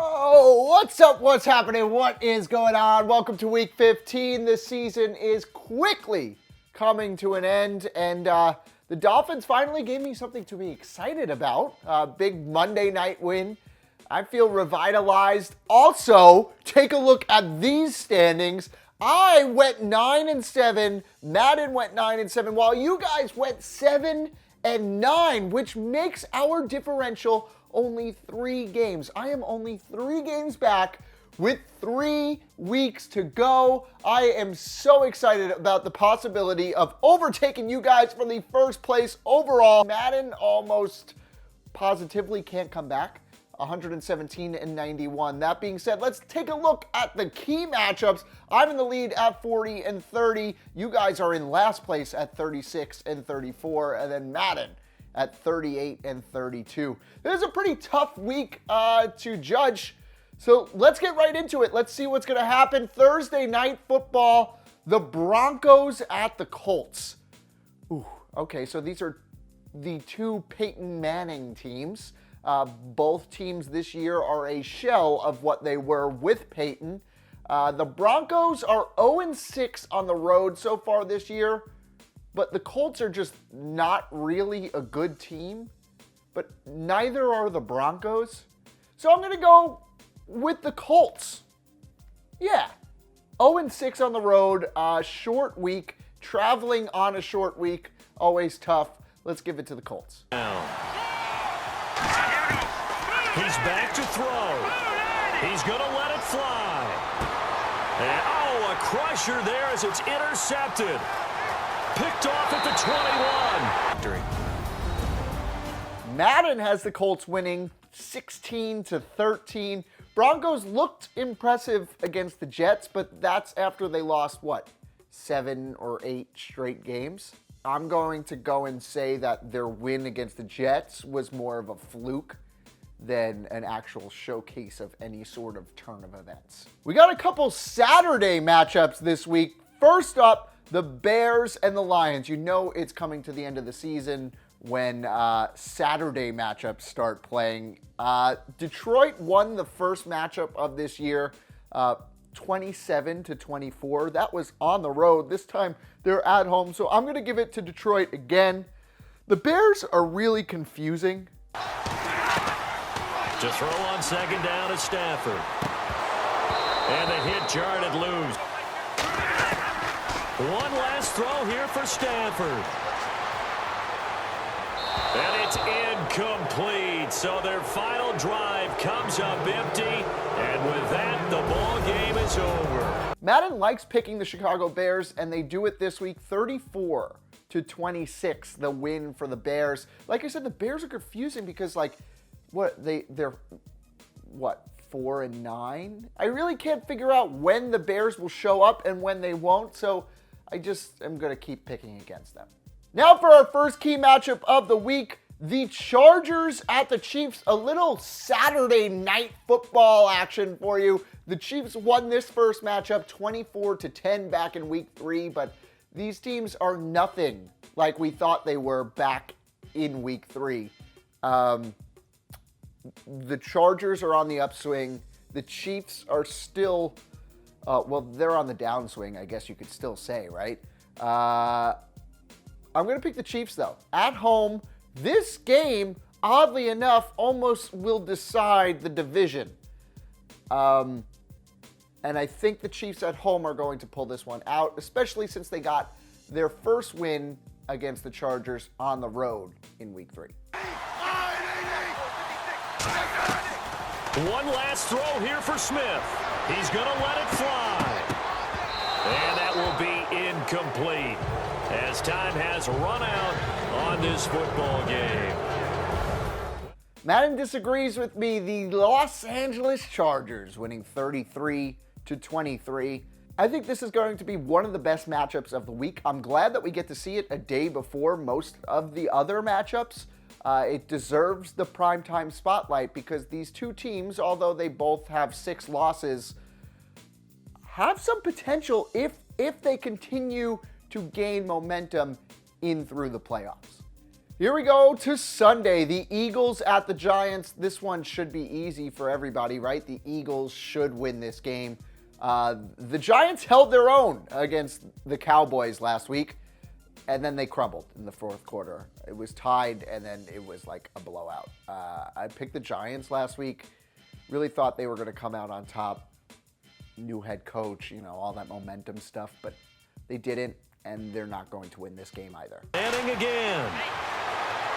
Oh, what's up? What's happening? What is going on? Welcome to week 15. This season is quickly coming to an end, and the Dolphins finally gave me something to be excited about. Big Monday night win. I feel revitalized. Also, take a look at these standings. I went 9-7. Madden went 9-7, while you guys went 7-9, which makes our differential only 3 games. I am only 3 games back with 3 weeks to go. I am so excited about the possibility of overtaking you guys for the first place overall. Madden almost positively can't come back. 117-91. That being said, let's take a look at the key matchups. I'm in the lead at 40-30. You guys are in last place at 36-34, and then Madden at 38-32. This is a pretty tough week to judge. So let's get right into it. Let's see what's going to happen. Thursday night football, the Broncos at the Colts. Ooh, okay, so these are the 2 Peyton Manning teams. Both teams this year are a shell of what they were with Peyton. The Broncos are 0-6 on the road so far this year, but the Colts are just not really a good team, but neither are the Broncos. So I'm going to go with the Colts. Yeah, 0-6 on the road, short week, traveling on a short week, always tough. Let's give it to the Colts. He's back to throw. He's going to let it fly. And, a crusher there as it's intercepted. Picked off at the 21. Madden has the Colts winning 16-13. Broncos looked impressive against the Jets, but that's after they lost, 7 or 8 straight games? I'm going to go and say that their win against the Jets was more of a fluke than an actual showcase of any sort of turn of events. We got a couple Saturday matchups this week. First up, the Bears and the Lions. You know it's coming to the end of the season when Saturday matchups start playing. Detroit won the first matchup of this year, 27-24. That was on the road. This time they're at home, so I'm going to give it to Detroit again. The Bears are really confusing. To throw on second down is Stafford. And the hit jarred it loose. One last throw here for Stafford. And it's incomplete. So their final drive comes up empty. And with that, the ball game is over. Madden likes picking the Chicago Bears, and they do it this week, 34-26, the win for the Bears. Like I said, the Bears are confusing because, they're 4-9? I really can't figure out when the Bears will show up and when they won't, so I just am going to keep picking against them. Now for our first key matchup of the week, the Chargers at the Chiefs. A little Saturday night football action for you. The Chiefs won this first matchup 24-10 back in week 3, but these teams are nothing like we thought they were back in week 3. The Chargers are on the upswing. The Chiefs are still, they're on the downswing, I guess you could still say, right? I'm going to pick the Chiefs, though. At home, this game, oddly enough, almost will decide the division. And I think the Chiefs at home are going to pull this one out, especially since they got their first win against the Chargers on the road in week 3. One last throw here for Smith. He's going to let it fly. And that will be incomplete as time has run out on this football game. Madden disagrees with me. The Los Angeles Chargers winning 33-23. I think this is going to be one of the best matchups of the week. I'm glad that we get to see it a day before most of the other matchups. It deserves the primetime spotlight because these two teams, although they both have 6 losses, have some potential if they continue to gain momentum in through the playoffs. Here we go to Sunday. The Eagles at the Giants. This one should be easy for everybody, right? The Eagles should win this game. The Giants held their own against the Cowboys last week, and then they crumbled in the fourth quarter. It was tied, and then it was like a blowout. I picked the Giants last week. Really thought they were going to come out on top. New head coach, all that momentum stuff, but they didn't, and they're not going to win this game either. Manning again.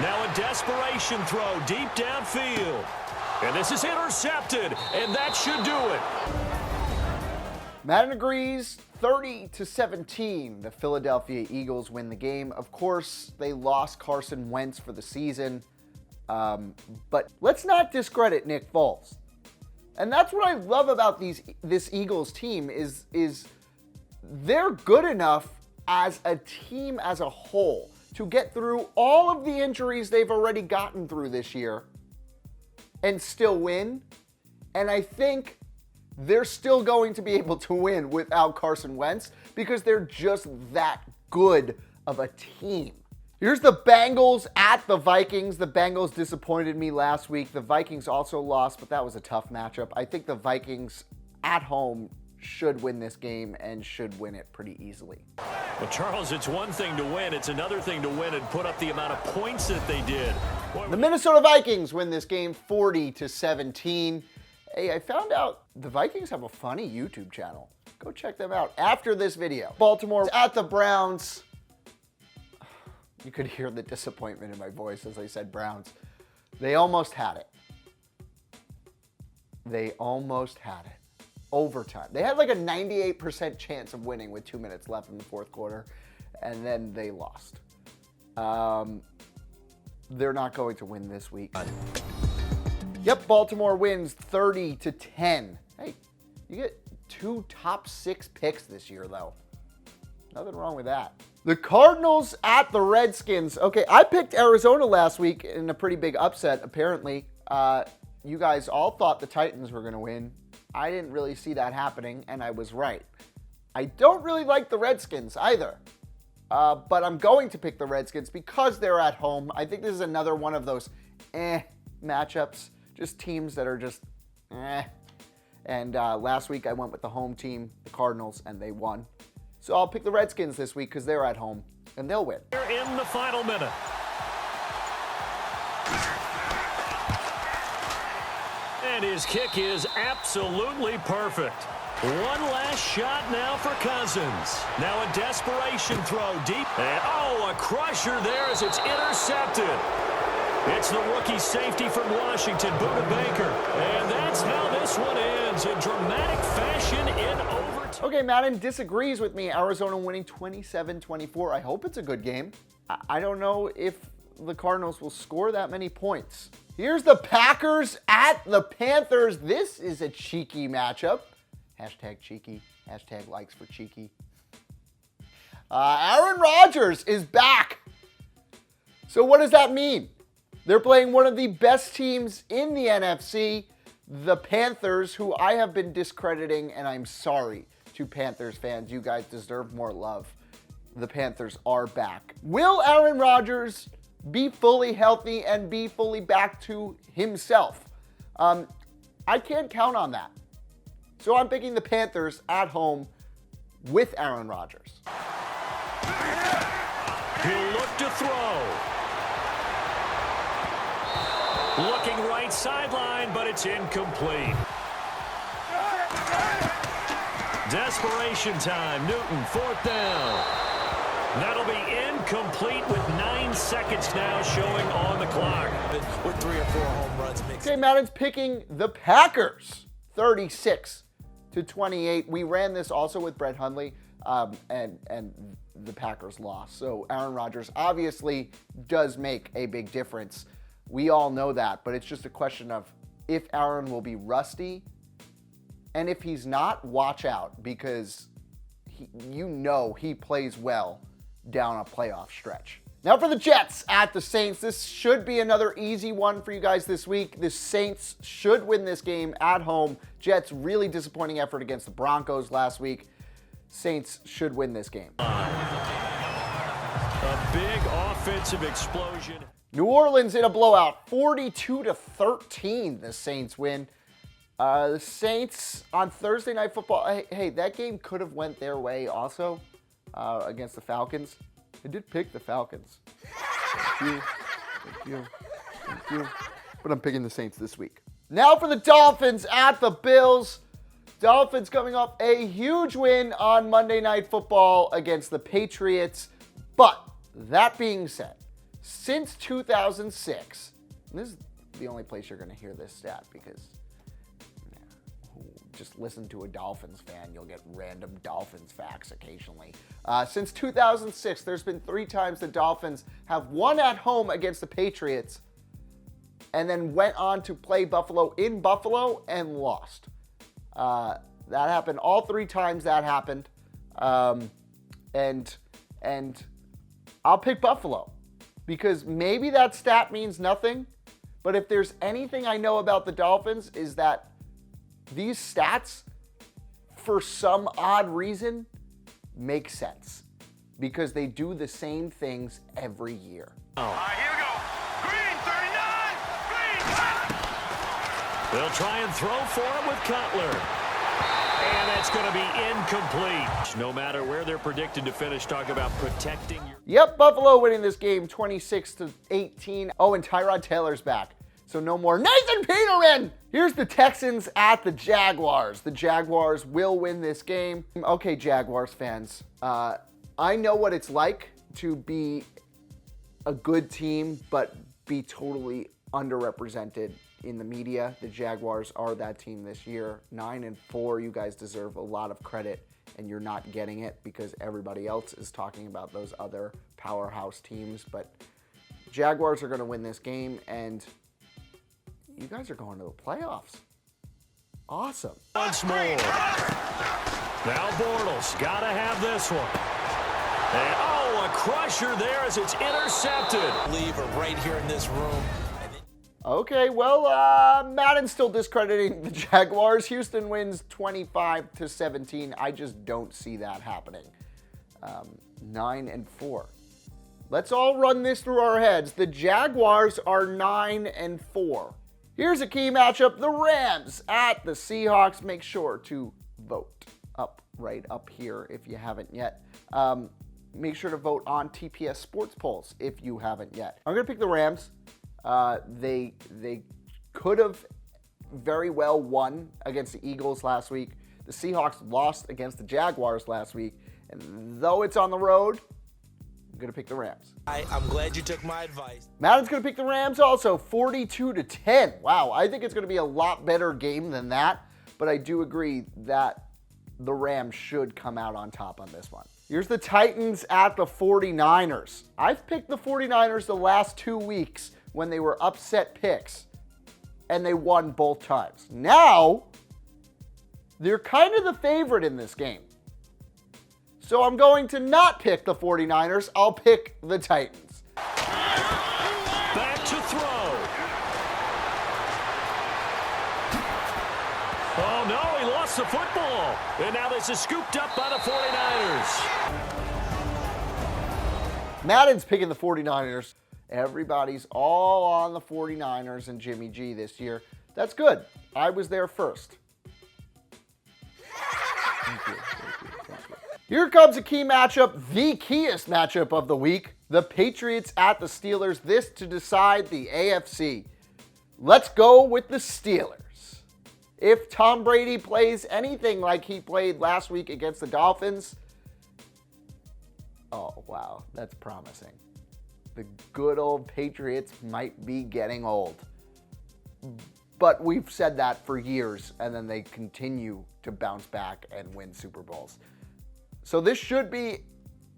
Now a desperation throw deep downfield. And this is intercepted, and that should do it. Madden agrees, 30-17. The Philadelphia Eagles win the game. Of course, they lost Carson Wentz for the season. But let's not discredit Nick Foles. And that's what I love about this Eagles team is they're good enough as a team as a whole to get through all of the injuries they've already gotten through this year and still win. And I think they're still going to be able to win without Carson Wentz because they're just that good of a team. Here's the Bengals at the Vikings. The Bengals disappointed me last week. The Vikings also lost, but that was a tough matchup. I think the Vikings at home should win this game and should win it pretty easily. Well, Charles, it's one thing to win. It's another thing to win and put up the amount of points that they did. The Minnesota Vikings win this game 40-17. Hey, I found out the Vikings have a funny YouTube channel. Go check them out after this video. Baltimore at the Browns. You could hear the disappointment in my voice as I said Browns. They almost had it. They almost had it. Overtime. They had like a 98% chance of winning with 2 minutes left in the fourth quarter, and then they lost. They're not going to win this week. Yep, Baltimore wins 30-10. Hey, you get 2 top 6 picks this year, though. Nothing wrong with that. The Cardinals at the Redskins. Okay, I picked Arizona last week in a pretty big upset, apparently. You guys all thought the Titans were going to win. I didn't really see that happening, and I was right. I don't really like the Redskins either, but I'm going to pick the Redskins because they're at home. I think this is another one of those matchups, just teams that are just And last week I went with the home team, the Cardinals, and they won. So I'll pick the Redskins this week because they're at home, and they'll win. Here in the final minute. And his kick is absolutely perfect. One last shot now for Cousins. Now a desperation throw deep. And a crusher there as it's intercepted. It's the rookie safety from Washington, Buda Baker. And that's how this one ends in dramatic fashion in overtime. Okay, Madden disagrees with me. Arizona winning 27-24. I hope it's a good game. I don't know if the Cardinals will score that many points. Here's the Packers at the Panthers. This is a cheeky matchup. Hashtag cheeky. Hashtag likes for cheeky. Aaron Rodgers is back. So what does that mean? They're playing one of the best teams in the NFC, the Panthers, who I have been discrediting, and I'm sorry to Panthers fans. You guys deserve more love. The Panthers are back. Will Aaron Rodgers be fully healthy and be fully back to himself? I can't count on that. So I'm picking the Panthers at home with Aaron Rodgers. He'll look to throw. Looking right sideline, but it's incomplete. Desperation time. Newton, fourth down. That'll be incomplete with 9 seconds now showing on the clock. With 3 or 4 home runs mixed. Okay, Madden's picking the Packers, 36-28. We ran this also with Brett Hundley, and the Packers lost. So Aaron Rodgers obviously does make a big difference. We all know that, but it's just a question of if Aaron will be rusty, and if he's not, watch out, because he plays well down a playoff stretch. Now for the Jets at the Saints. This should be another easy one for you guys this week. The Saints should win this game at home. Jets really disappointing effort against the Broncos last week. Saints should win this game. A big offensive explosion. New Orleans in a blowout, 42-13. The Saints win. The Saints on Thursday Night Football. Hey, that game could have went their way also against the Falcons. I did pick the Falcons. Thank you. But I'm picking the Saints this week. Now for the Dolphins at the Bills. Dolphins coming off a huge win on Monday Night Football against the Patriots. But that being said, since 2006, and this is the only place you're going to hear this stat because just listen to a Dolphins fan, you'll get random Dolphins facts occasionally. Since 2006, there's been 3 times the Dolphins have won at home against the Patriots and then went on to play Buffalo in Buffalo and lost. That happened all 3 times that happened. And I'll pick Buffalo because maybe that stat means nothing, but if there's anything I know about the Dolphins is that these stats, for some odd reason, make sense because they do the same things every year. Here we go. Green, 39. Green. They'll try and throw for him with Cutler. And that's going to be incomplete. No matter where they're predicted to finish, talk about protecting your... Yep, Buffalo winning this game 26-18. Oh, and Tyrod Taylor's back. So no more Nathan Peterman. Here's the Texans at the Jaguars. The Jaguars will win this game. Okay, Jaguars fans. I know what it's like to be a good team, but be totally underrepresented in the media. The Jaguars are that team this year. 9-4. You guys deserve a lot of credit, and you're not getting it because everybody else is talking about those other powerhouse teams. But Jaguars are going to win this game, and you guys are going to the playoffs. Awesome. Once more. Now Bortles got to have this one. And, a crusher there as it's intercepted. Leave it right here in this room. Okay, well, Madden's still discrediting the Jaguars. Houston wins 25-17. I just don't see that happening. 9-4. Let's all run this through our heads. The Jaguars are 9-4. Here's a key matchup. The Rams at the Seahawks. Make sure to vote right up here if you haven't yet. Make sure to vote on TPS Sports Polls if you haven't yet. I'm going to pick the Rams. They could have very well won against the Eagles last week. The Seahawks lost against the Jaguars last week. And though it's on the road, I'm going to pick the Rams. I'm glad you took my advice. Madden's going to pick the Rams also, 42-10. Wow, I think it's going to be a lot better game than that. But I do agree that the Rams should come out on top on this one. Here's the Titans at the 49ers. I've picked the 49ers the last 2 weeks when they were upset picks, and they won both times. Now, they're kind of the favorite in this game. So I'm going to not pick the 49ers. I'll pick the Titans. Back to throw. Oh, no, he lost the football. And now this is scooped up by the 49ers. Madden's picking the 49ers. Everybody's all on the 49ers and Jimmy G this year. That's good. I was there first. Thank you. Here comes a key matchup, the keyest matchup of the week. The Patriots at the Steelers. This to decide the AFC. Let's go with the Steelers. If Tom Brady plays anything like he played last week against the Dolphins, oh, wow, that's promising. The good old Patriots might be getting old. But we've said that for years, and then they continue to bounce back and win Super Bowls. So this should be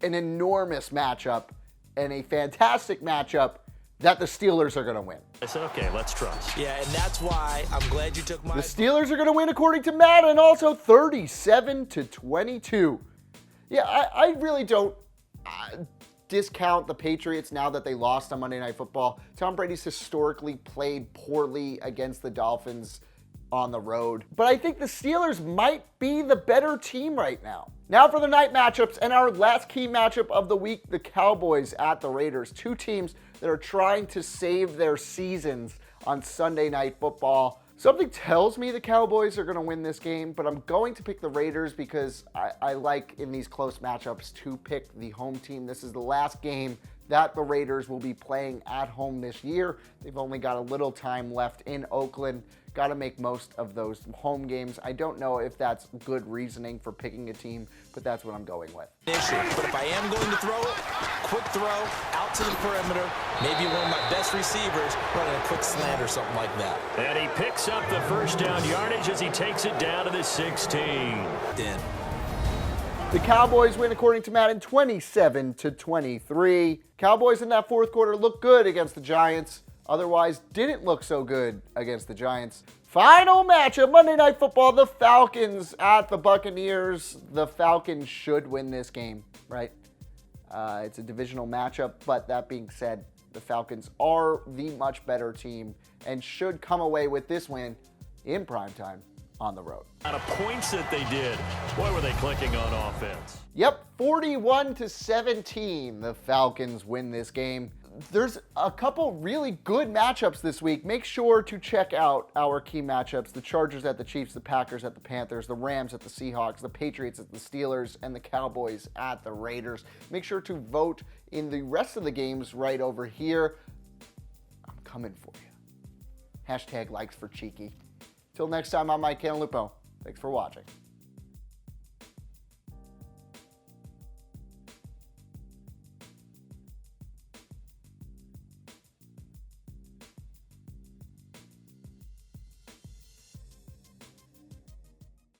an enormous matchup and a fantastic matchup that the Steelers are going to win. I said, okay, let's trust. Yeah, and that's why I'm glad you took my... The Steelers are going to win according to Madden, also 37-22. Yeah, I really don't discount the Patriots now that they lost on Monday Night Football. Tom Brady's historically played poorly against the Dolphins on the road. But I think the Steelers might be the better team right now. Now for the night matchups and our last key matchup of the week, the Cowboys at the Raiders. Two teams that are trying to save their seasons on Sunday Night Football. Something tells me the Cowboys are going to win this game, but I'm going to pick the Raiders because I like in these close matchups to pick the home team. This is the last game that the Raiders will be playing at home this year. They've only got a little time left in Oakland. Got to make most of those home games. I don't know if that's good reasoning for picking a team, but that's what I'm going with. But if I am going to throw it, quick throw, out to the perimeter, maybe one of my best receivers running a quick slant or something like that. And he picks up the first down yardage as he takes it down to the 16. Then The Cowboys win according to Madden 27-23. Cowboys in that fourth quarter looked good against the Giants. Otherwise, didn't look so good against the Giants. Final matchup, Monday Night Football, the Falcons at the Buccaneers. The Falcons should win this game, right? It's a divisional matchup, but that being said, the Falcons are the much better team and should come away with this win in primetime on the road. Out of points that they did. Boy, were they clicking on offense. Yep, 41-17, the Falcons win this game. There's a couple really good matchups this week. Make sure to check out our key matchups. The Chargers at the Chiefs, the Packers at the Panthers, the Rams at the Seahawks, the Patriots at the Steelers, and the Cowboys at the Raiders. Make sure to vote in the rest of the games right over here. I'm coming for you. # likes for cheeky. Till next time, I'm Mike Cantalupo. Thanks for watching.